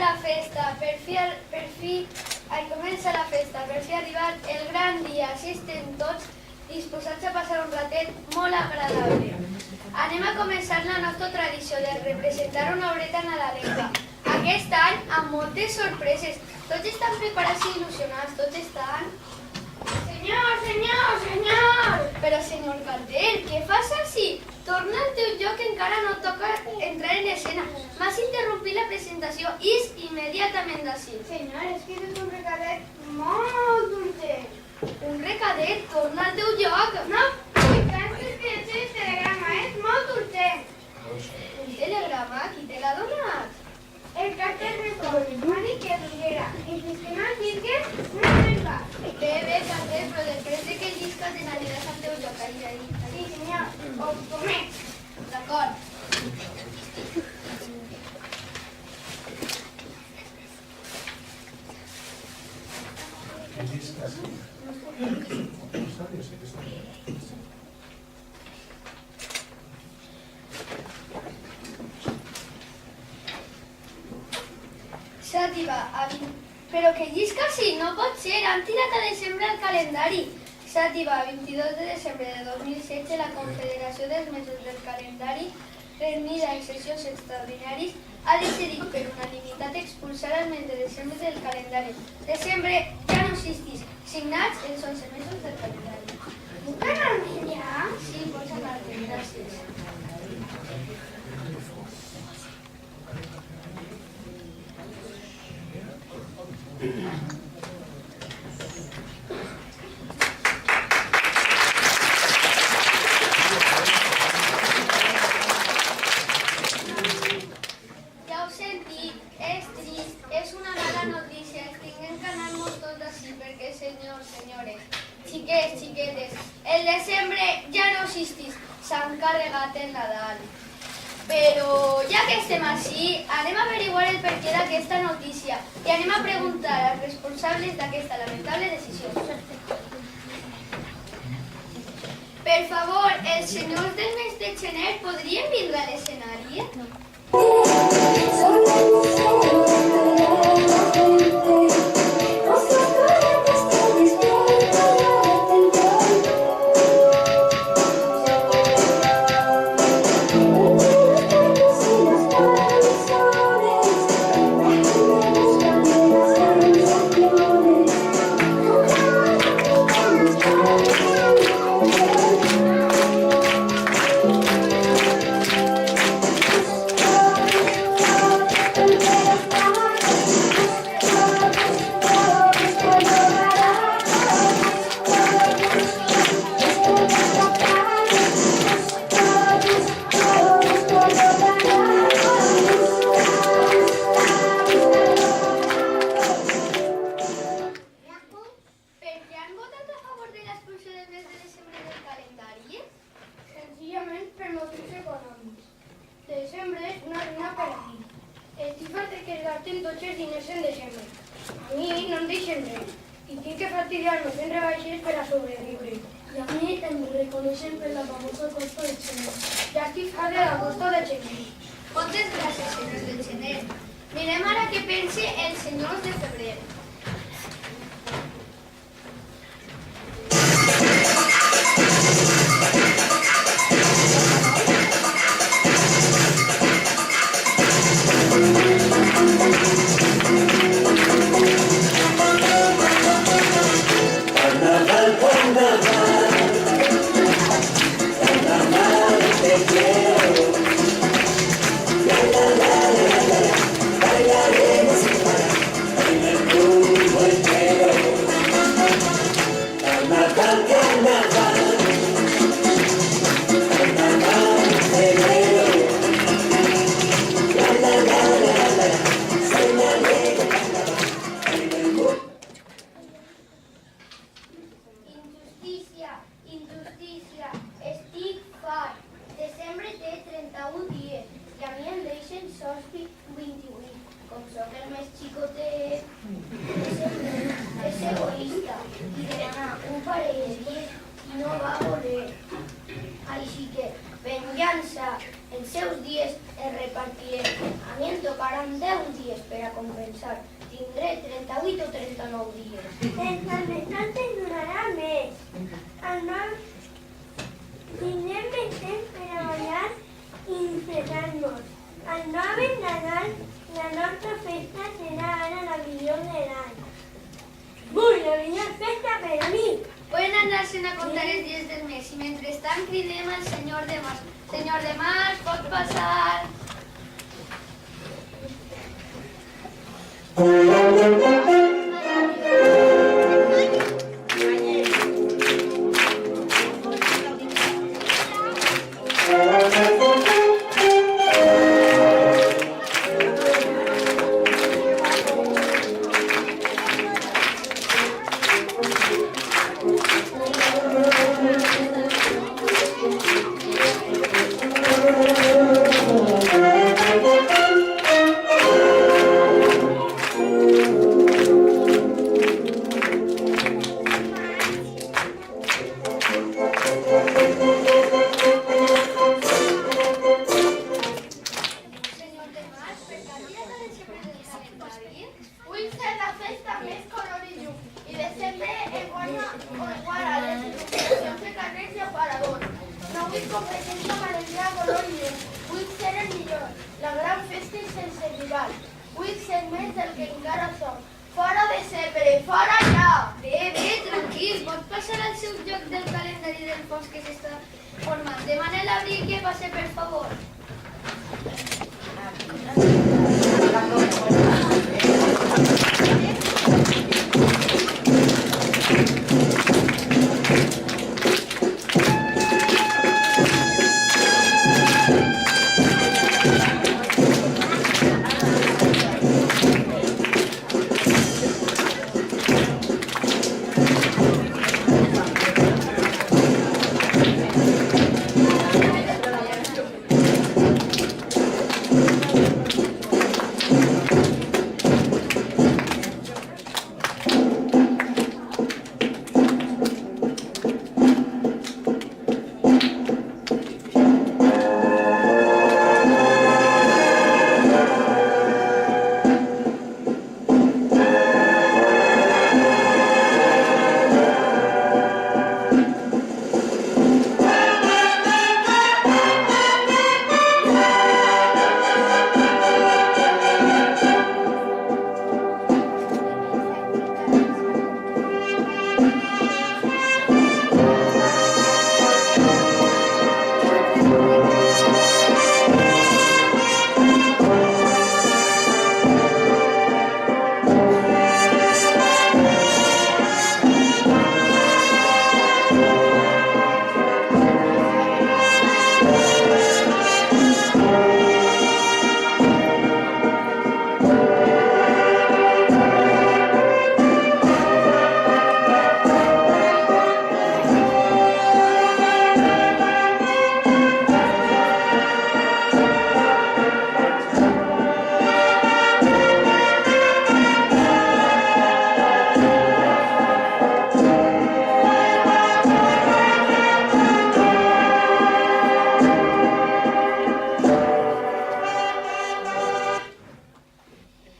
la festa, comença la festa, per fi ha arribat el gran dia, així estem tots disposats a passar un ratet molt agradable. Anem a començar la nostra tradició de representar una obreta nadalenca. Aquest any, amb moltes sorpreses, tots estan preparats i il·lusionats, tots estan... Senyor, senyor, senyor! Però senyor carter, què fas així? Torna al teu lloc que encara no toca entrar en escena. M'has interrompit la presentació. Is immediatament d'ací. Senyor, és que és un recadet molt urgent. Un recadet? Torna al teu lloc. No, penses que el telegrama és molt urgent. Un telegrama? Qui te l'ha donat? El carter Repòs, m'ha dit que diguera. I fins que no el digues, no es va. Bé, carter, però després de que llisques te n'aniràs al teu lloc. Ahí. Sí, senyor, ho promet. D'acord. Xàtiva, però que llisca sí, no pot ser, han tirat a desembre el calendari. Xàtiva, 22 de desembre de 2016, la Confederació dels Mesos del Calendari, reunida en sessions extraordinaris, ha decidit per unanimitat expulsar el mes de desembre del calendari. Desembre ja no existís, signats els 11 mesos del calendari. Puc anar-me'n ja? Sí, pots anar-te'n, gràcies. Ja ho sentit, és trist, és una mala notícia, els tinguem que anar molt tots d'ací perquè, senyors, senyores, xiquets, xiquetes, el desembre ja no existís, s'han carregat el Nadal. Però ja que estem així, anem a averiguar el perquè d'aquesta notícia i anem a preguntar als responsables d'aquesta lamentable decisió. Per favor, els senyors del mes de gener podrien vindre a l'escenari? Moltes gràcies, senyors del gener. Mirem ara què pense els senyors de febrer. Els seus dies es repartirem. A mi em tocaran 10 dies per a compensar. Tindré 38 o 39 dies. Els almestrantes durarà més. Tindrem més temps per a ballar i disfressar-nos. Al nou Nadal, la nostra festa serà ara la millor de l'any. Vull la millor festa per a mi! Poden anar-se'n a comptar els dies del mes i mentrestant cridem al senyor de Mas. Senyor de Mas, pot passar? Senyor de Mas, per canviar la desembre del calendari? Vull ser la festa més color i llum i desembre igual a les il·luminacions de carrers i aparadors. No vull competència amb alegria, color i llum. Vull ser el millor, la gran festa i sense rival. Vull ser més del que encara som. Fora desembre, fora ja! Bé, tranquil, pot passar al seu lloc del calendari del fons que s'està formant. Demana a l'Abril que passe, per favor.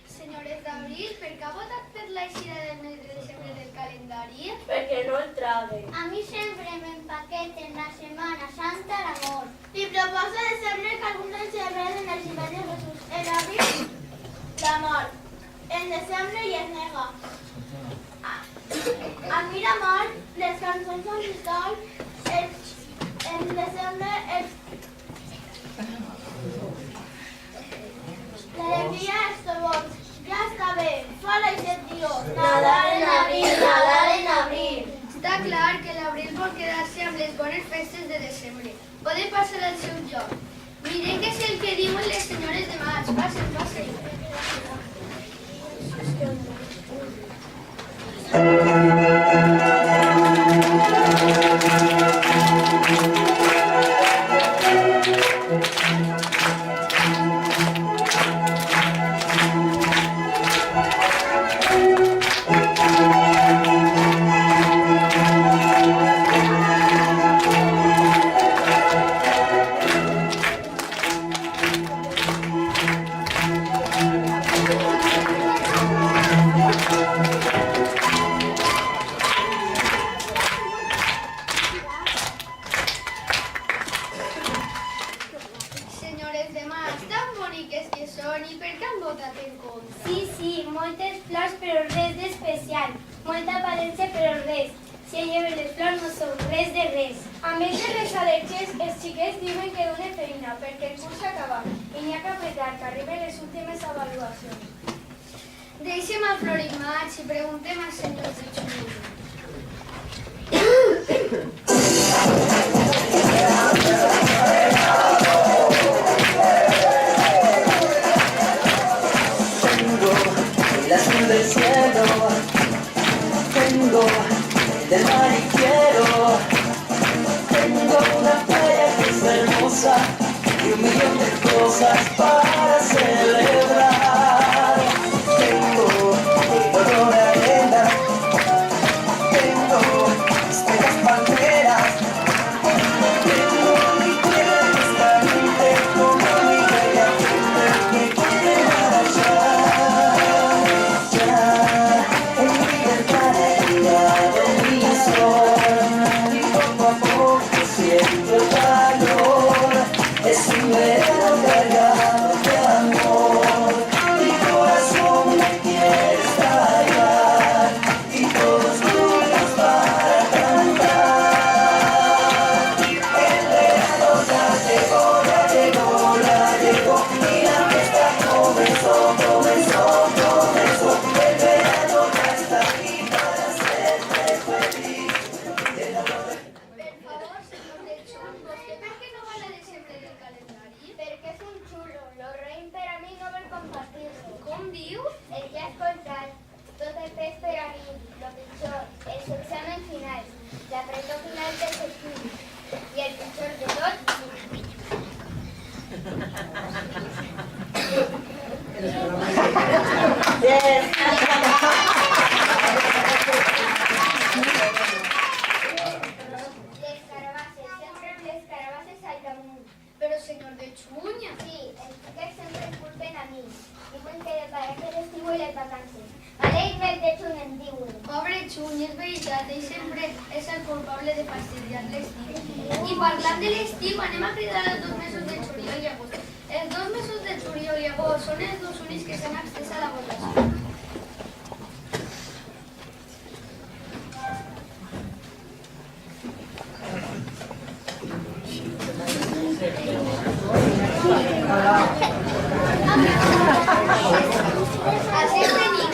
Senyores d'Abril, per què ha votat per l'eixida del mes de desembre del calendari? Perquè no el trague. A mi sempre m'empaqueten la Setmana Santa l'amor. Li proposa desembre que alguns ens celebren el naixement de Jesús. En abril, la mort. En desembre i es nega. A mi la mort, les cançons amb Cristol, en desembre l'alegria és tot. Ja està bé, fora i set dies. Nadal en abril, Nadal en abril. Està clar que l'Abril vol quedar-se amb les bones festes de desembre. Poden passar al seu lloc. Mirem què és el que diuen les senyores de maig. Passen, passen. les demás, tan boniques que són, i per què han votat en contra? Sí, moltes flors però res d'especial. Molta aparença però res. Si lleven les flors no són res de res. A més de les al·lèrgies, els xiquets diuen que donen feina perquè el curs acaba i n'hi ha que apretar que arriben les últimes avaluacions. Deixem a Florimats i preguntem als senyors de Xumillo. El azul del cielo, tengo del mar y tengo una playa que es hermosa y 1.000.000 de cosas para celebrar. Tengo olor a arena, tengo estrellas palmeras, tengo mi tierra que es caliente como mi bella gente que quiere marchar. En mi ventana he llegado mi sol y poco a poco siento el calor. Es un verano cargado de amor. Mi corazón me quiere estallar y todos juntos para cantar. El verano ya llegó y la fiesta comenzó. El verano ya está aquí para hacerte feliz. Per favor, senyors de Xum, vostè per què no va a la de sempre del calendari? Perquè és un xulo. Lo reim per a mi no vol compartir-lo. Com diu? El que has contat, tot el pes per a mi, lo pitjor, els exàmens finals, la presó final dels estudis i el pitjor de tot, les carabasses, sempre amb les carabasses al damunt. Però senyor de Xunya. Sí, els xiquets sempre em culpen a mi. Diuen que de parece l'estiu i les vacances. Alegres de juny em diuen. Pobre Xuny, és veritat, ell sempre és el culpable de fastidiar l'estiu. I parlant de l'estiu, anem a cridar els 2 mesos de juliol i agost. Els 2 mesos de juliol i agost són els 2 únics que s'han accés a la votació. Així tenim,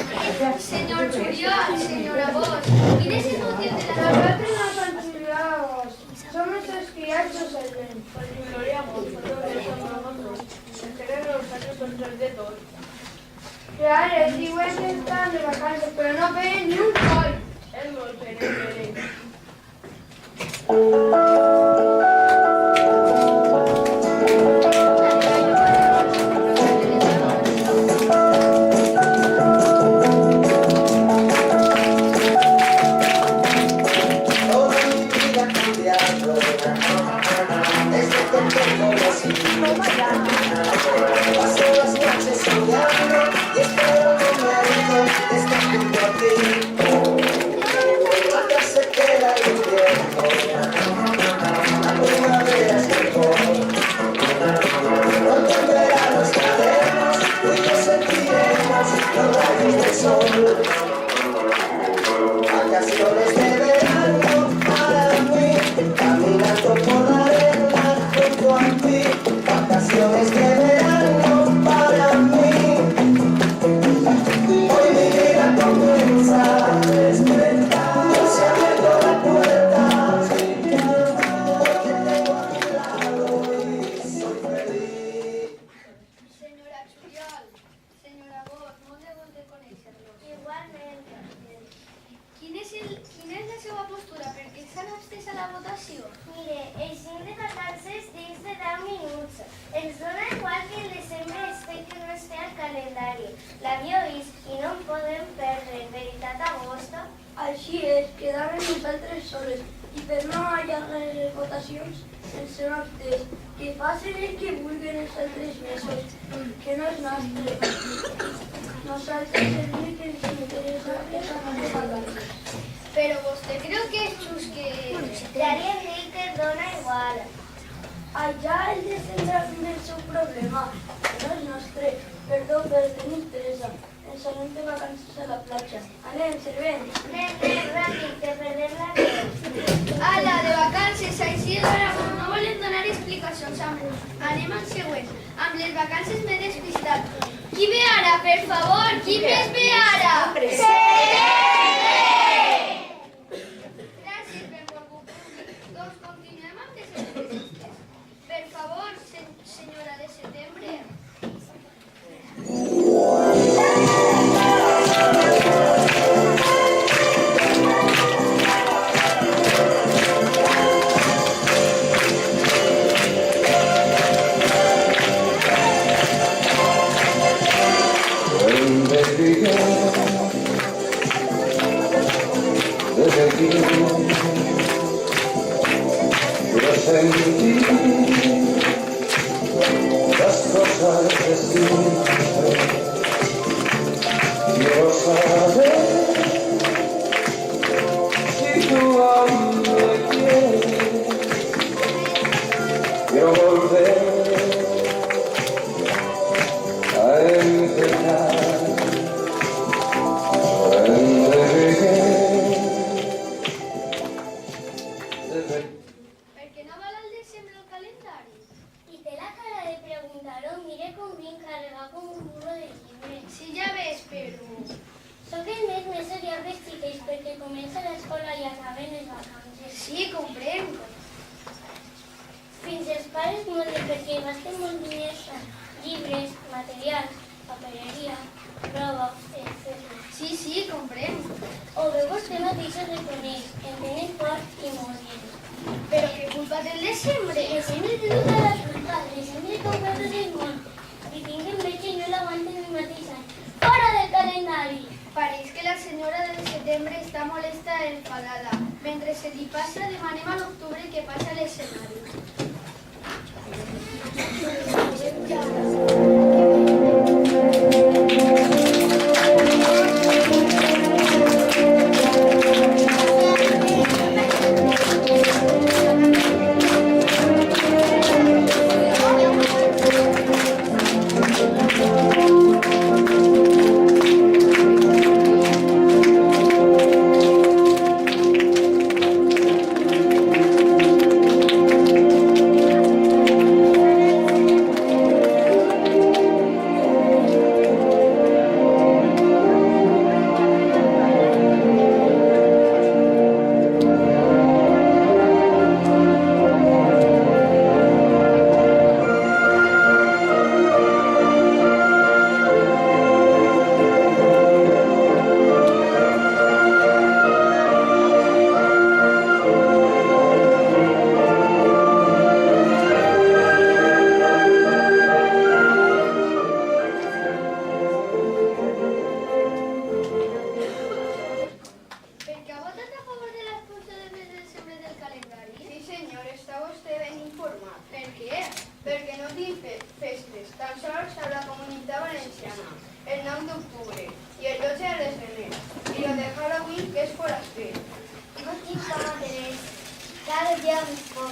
senyor Juliol, senyora Bosch, quin és el motiu de la Nosaltres no som jubilados. Son nuestros criados el ven. Por gloria a vos, nosotros somos nosotros. Enteros los años son tres de todos. Claro, els diuen que estan de vacances, però no peguen ni un coll. És molt pere. Toda mi vida ha cambiado desde que te conocí. Paso las noches soñando y espero que me ayude estar junto a ti. Acá se queda el invierno, la primavera es mejor. Cuando en verano estaremos, tú y yo sentiremos los rayos del sol. Vacaciones de verano para mí, caminando por la arena junto a ti. Vacaciones de verano para mí. Hoy mi vida comienza a despertar. Yo se ha abierto la puerta, porque tengo a mi lado y soy feliz. senyora Juliol, senyora Bosch, molt de gust de conèixer-los. Igualment. Quina és la seva postura? Per què s'han abstès a la votació? Mire, els 5 de vacances dins de 10 minuts. Ens dona igual que el desembre esté que no esté al calendari. L'havia vist i no en podem perdre. Veritat, agosto? Així és, quedàvem nosaltres soles i per no allargar les votacions ens hem abstès. Que facin el que vulguin els altres mesos, que no és nostre. Nosaltres el únic que ens interessa és anar de vacances. Però vostè creu que és just que... L'àrea dir que dona igual. Allà el desenvolupament del seu problema, que no és nostre. Perdó, però tenim pressa. Ens anem de vacances a la platja. Anem, servent. Nen, ràpid, que perdem la veu. Ala, de vacances, així d'ara, no volem donar explicacions. Anem al següent. Amb les vacances m'he despistat. Qui ve ara, per favor? Qui més ve ara? Gràcies per volgut. Doncs continuem amb les entrevistes. Per favor, senyora de setembre. Las cosas de siempre, quiero saber si tú aún me quieres, quiero volver a empezar. Per què no val al desembre el calendari? I té la cara de preguntar-ho, mire com vinc carregat com un burro de llibres. Sí, ja ves, però... Soc el mes més odiable xiquets perquè comença l'escola i acaben les vacances. Sí, comprenc. Fins els pares molen perquè gasten molts diners en llibres, materials, papereria, roba, etc. Sí, comprenc. O bé vostè mateix ho reconeix, en tenen por i molt. Però què culpa del desembre? Desembre té tota la culpa, desembre compra tot el món. I tinc enveja i no l'aguanten el mateix any. Fora del calendari! Pareix que la senyora del setembre està molesta i enfadada. Mentre se li passa, demanem a l'octubre que passa a l'escenari. Cada dia més poc.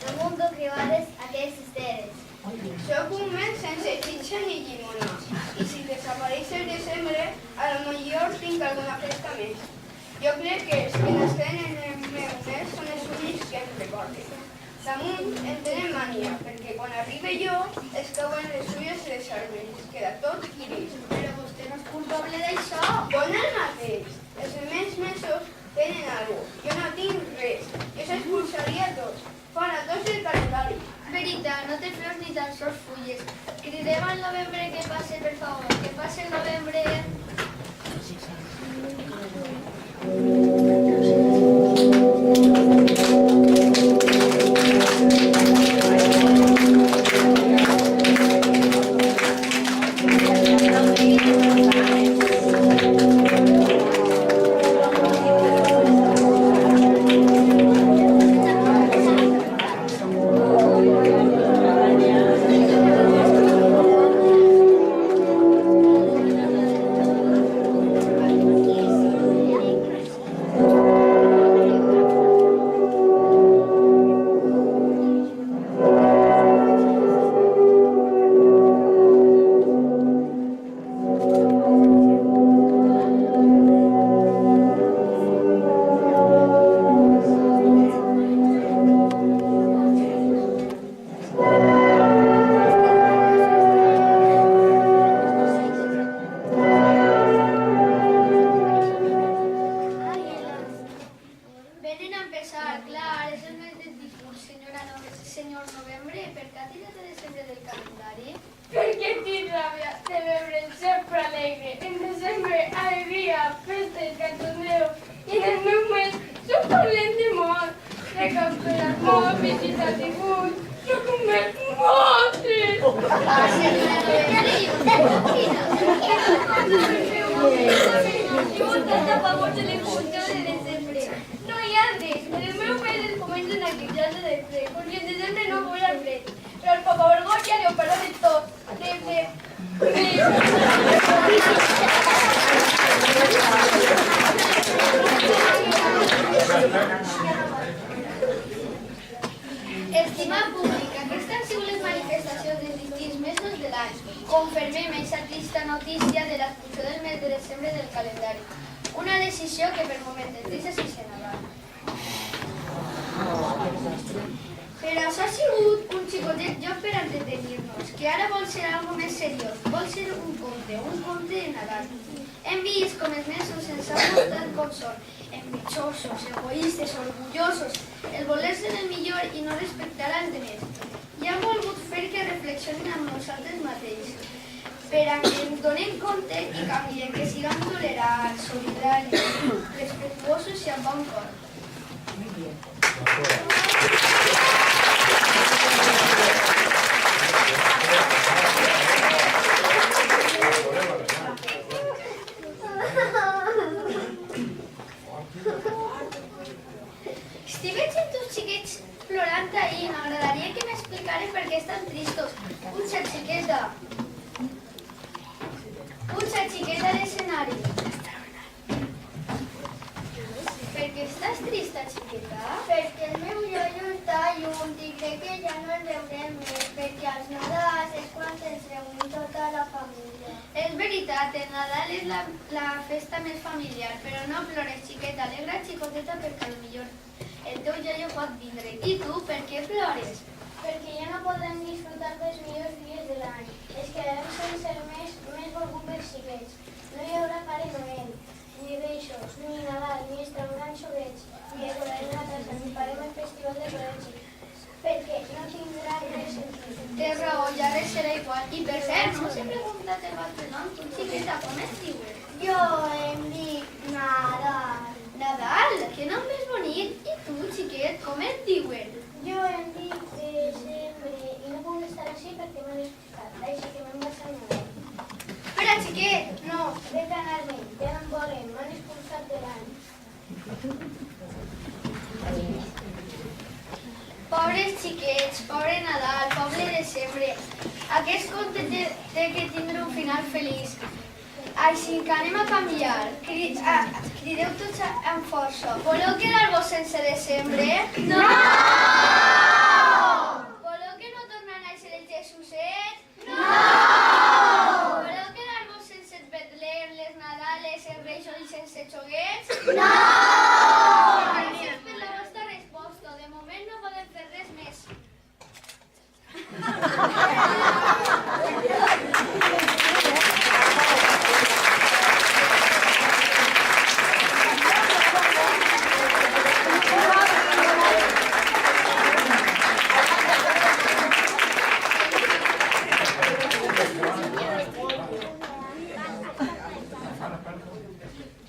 El mundo que vales aquests esteres. Soc un mes sense xitxa ni llimona. I si desapareix el desembre, a lo millor tinc alguna festa més. Jo crec que els que nasquen en el meu mes són els únics que em recorden. Damunt en tenen mania, perquè quan arribe jo es cauen les ulles i les arbres. Queda tot gris. Però vostè no és culpable d'això. Bon el mateix. Els demés mesos tenen alguna cosa. Jo no tinc res. Jo s'expulsaria tots. Fora tots el calendari. Veritat, no té flors ni tan sols fulles. Cridem al novembre que passe, per favor. Que passe el novembre. del cachondeo. I en el meu mes soc parlent de molt, de camperar molt, visitar dibuix, soc un mes molt trist. Llevo tanta pavor de l'encontre de desembre. No hi ha res, en el meu mes es comencen a queixar de fred, perquè en desembre no vol el fred. Però el papavergonya li opera de tot, de Estimar públic, aquestes han sigut les manifestacions dels distints mesos de l'any. Confirmem aquesta trista notícia de l'expulsió del mes de desembre del calendari. Una decisió que per moment és trista sense Nadal. Però això ha sigut un xicotet joc per entretenir-nos, que ara vol ser algo més seriós, vol ser un conte de Nadal. Hem vist com els mesos ens han mostrat com són, envejosos, egoistes, orgullosos, el voler ser el millor i no respectar als demés. I han volgut fer que reflexionin amb nosaltres mateixos, per a que ens donem compte i canviem, que siguem tolerants, solidaris, respectuosos i amb bon cor. Si veig els teus xiquets plorant ahir, m'agradaria que m'explicares per què estan tristos. Puja, xiqueta. Puja, xiqueta, a l'escenari. Per què estàs trista, xiqueta? Perquè el meu ioio està lluny i crec que ja no el veurem més, perquè als Nadals és quan ens reunim tota la família. És veritat, el Nadal és la festa més familiar, però no plores, xiqueta. Alegra, xicoteta, perquè potser el teu ioio pot vindre. I tu, per què plores? Perquè ja no podem disfrutar dels millors dies de l'any. Es quedarem sense el mes més volgut pels xiquets. No hi haurà Pare Noel, ni Reixos, ni Nadal, ni estrangans xoguets, ni decorarem la casa, ni farem el festival de col·legi. Perquè no tindrà res sentit. Té raó, ja res serà igual. I per cert, no us he preguntat el vostre nom, tu, xiqueta, com es diuen? Jo em dic Nadal. Nadal, que nom més bonic. I tu, xiquet, com et diuen? Jo em dic Desembre i no puc estar així perquè m'han expulsat, així que me'n vaig a Nadal. Espera, xiquet. No, vet a anar-me'n, ja no em volen, m'han expulsat de l'any. Pobres xiquets, pobre Nadal, pobre desembre. Aquest conte té que tindre un final feliç. Així que anem a canviar. Crideu tots amb força. Voleu quedar-vos sense desembre? No! Voleu que no torni a néixer el Jesuset? No! Voleu quedar-vos sense el Betlem, les Nadales, els Reixos i sense xoguets? No! Gràcies per la vostra resposta. De moment no podem fer res més.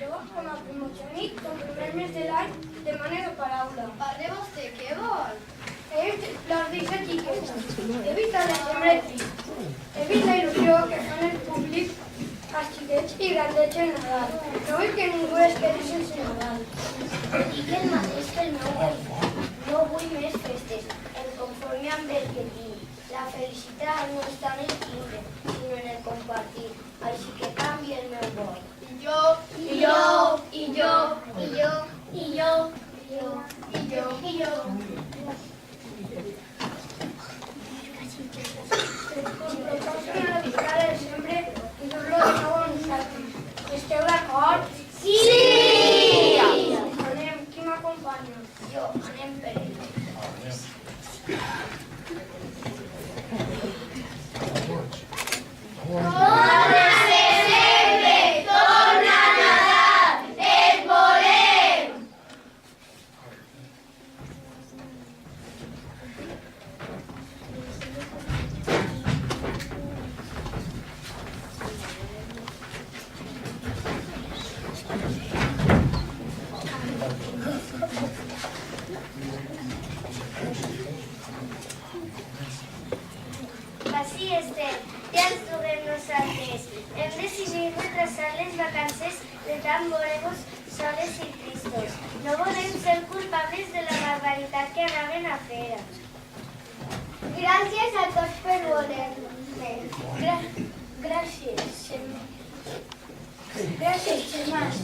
Jo, com a primogènit, com primer mes de l'any, demano la paraula. Parle vostè, què vol? Les dice xiquetes. He vist el desembre trist. He vist la il·lusió que fan el públic als xiquets i grandets en Nadal. No vull que ningú es quedi sense Nadal. Dic el mateix que el meu veí. No vull més festes. Em conforme amb el que tinc. La felicitat no està en el tindre, sinó en el compartir. Així que canvia el meu vot. I jo, I jo, i jo, i jo, i jo, I jo, i jo. i jo. Proposen a dedicar el desembre i dur-lo de nou a nosaltres. Esteu d'acord? Sí! Anem, qui m'acompanya? Jo, anem per ell. Torna desembre, torna Nadal, et volem! sí, Estel, ja ens trobem nosaltres. Hem decidit retrasar les vacances de tant veure-vos soles i tristos. No volem ser culpables de la barbaritat que anaven a fer. Gràcies a tots per voler-me. Gràcies, germans.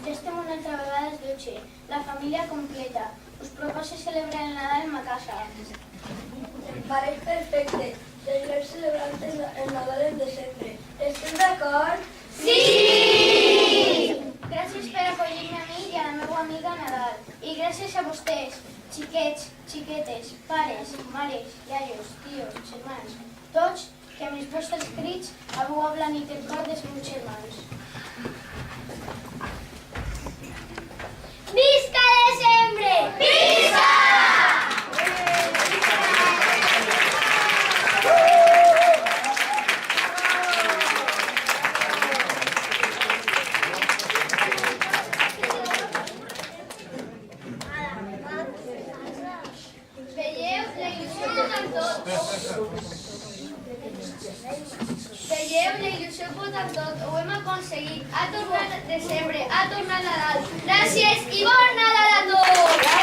Ja estem una altra vegada a les 12. La família completa. Us proposo celebrar el Nadal en ma casa. Em pareix perfecte. Seguirem celebrant el Nadal en desembre. Estem d'acord? Sí! Gràcies per acollir-me a mi i a la meva amiga Nadal. I gràcies a vostès, xiquets, xiquetes, pares, mares, iaios, tios, germans, tots que amb els vostres crits heu ablanit el cor dels meus germans. Visca desembre! Visca! Veieu la il·lusió posant tot. Veieu la il·lusió posant tot. Ho hem aconseguit. Ha tornat desembre, ha tornat Nadal. Gràcies i bon Nadal a tots!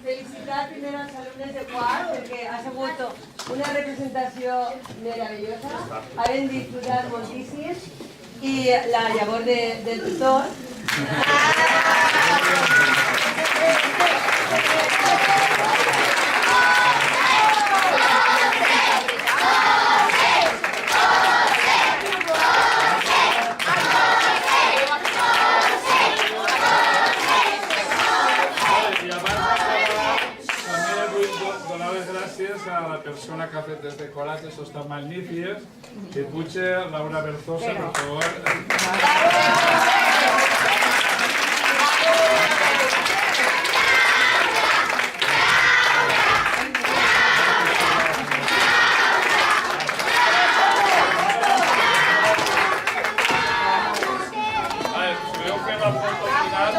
felicitar primero als alumnes de quart perquè ha sigut una representació meravellosa, hem disfrutat moltíssim i la llavor del tutor. A la persona que ha fet des de Colat, això està magnífic. Que puja Laura Berzosa, per favor. Podeu fer la foto final?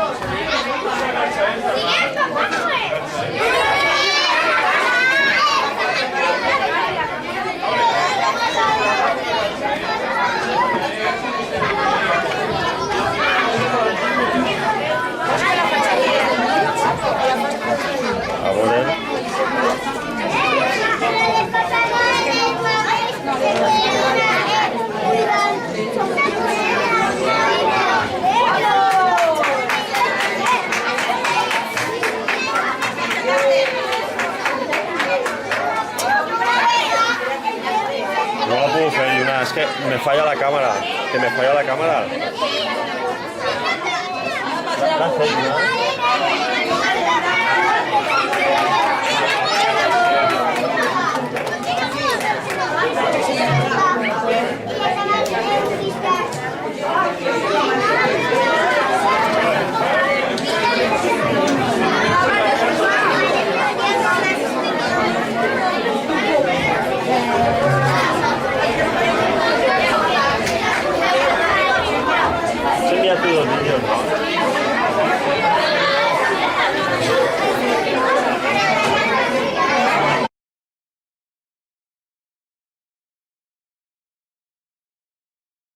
Es que me falla la cámara. Que me falla la cámara. Gracias, ¿no? Sí, ya todos los niños, ¿no?